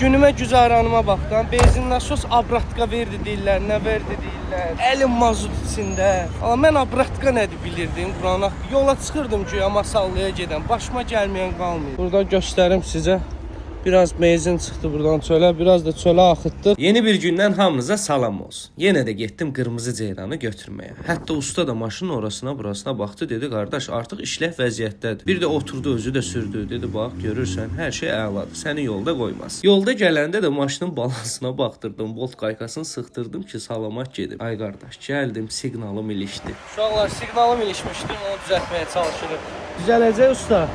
Günümə güzaranıma baxdan benzin nasos abratka verdi deyirlər, nə verdi deyirlər. Əlim mazut içində. Amma mən abratka nədir bilirdim. Qurana yola çıxırdım ki, amma sallaya gedən. Başıma gəlməyən qalmır. Burada göstərim sizə. Biraz benzin çıxdı buradan çölə, biraz da çölə axıtdıq. Yeni bir gündən hamınıza salam olsun. Yenə də getdim qırmızı ceyranı götürməyə. Hətta usta da maşının orasına burasına baxdı, dedi qardaş artıq işlək vəziyyətdədir. Bir də oturdu özü də sürdü, dedi bax görürsən hər şey əladır. Səni yolda qoymaz. Yolda gələndə də maşının balansına baxdırdım, volt qaykasını sıxdırdım ki salamat gedib. Ay qardaş, gəldim siqnalım ilişdi. Uşaqlar siqnalım ilişmişdi, onu düzəltməyə çalışırıq. Düzələcək usta.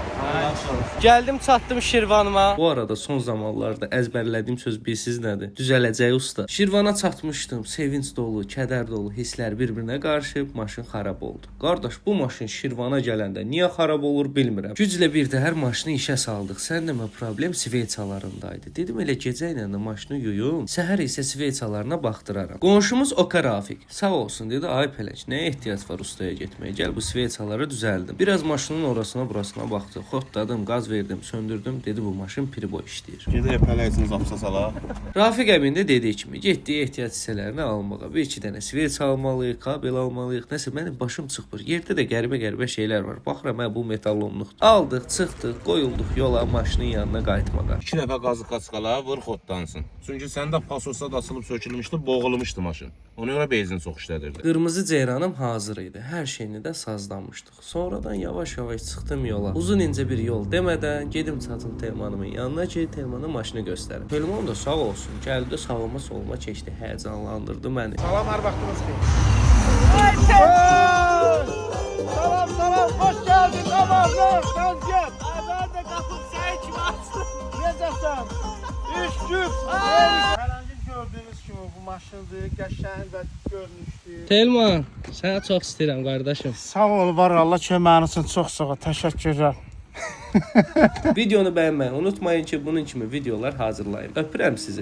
Gəldim çatdım Şirvanıma. Bu arada son zamanlarda əzbərlədiyim söz bilsiz nədir? Düzələcək usta. Şirvana çatmışdım. Sevinç dolu, kədər dolu hisslər bir-birinə qarışıb maşın xarab oldu. Qardaş, bu maşın Şirvana gələndə niyə xarab olur bilmirəm. Güclə bir də hər maşını işə saldıq. Sən demə problem sveyçalarındaydı. Dedim elə gecə ilə də maşını yuyum. Səhər isə sveyçalarına baxdıraram. Qonşumuz Oka Rafik sağ olsun dedi. Ay Pələc, nəyə ehtiyac var ustaya getməyə? Gəl bu sveyçaları düzəldim. Biraz maşının orasına burasına baxdı. Xotladım, qaz verdim, söndürdüm. Dedi bu maşın pribo işləyir. Gedir pələysiniz apsa sala. Rafiq əmin də dediyi kimi getdiyi ehtiyac hissələrini almağa, bir iki dənə sveyç almalıyıq, kabel almalıyıq. Nəsə mənim başım çıxmır. Yerdə də qəribə şeylər var. Baxıram bu metallonluqdur. Aldıq, çıxdıq, qoyulduq yola maşının yanına qayıtmağa. 2 dəfə qazı qaçqala vur xoddansın. Çünki səndə pasosa da asılıb sökülmüşdü, boğulmuşdu maşın. Ona görə benzin çox işlədirdi. Qırmızı ceyranım hazır idi. Hər şeyini də sazlamışdıq. Sonradan yavaş-yavaş çıxdım yola. Uzun incə bir yol demədən gedim çatım Telmanımın yanına ki, Telmana maşını göstərim. Telman da sağ olsun, gəldi sağıma soluma keçdi, həyəcanlandırdı məni. Salam, hər vaxtınız xeyir. Salam, hoş geldin. Tamamlar, Tezgah. Nerede kapın çay kimi açtın? Necəsən? İş güc. Hər gördüyünüz kimi bu maşındır, qəşəng və görünüşlü. Telman, səni çox istəyirəm qardaşım. Sağ ol, var Allah köməyin üçün çox sağ ol. Təşəkkürlər. Videonu bəyənməyi unutmayın ki, bunun kimi videolar hazırlayın. Öpürəm sizi.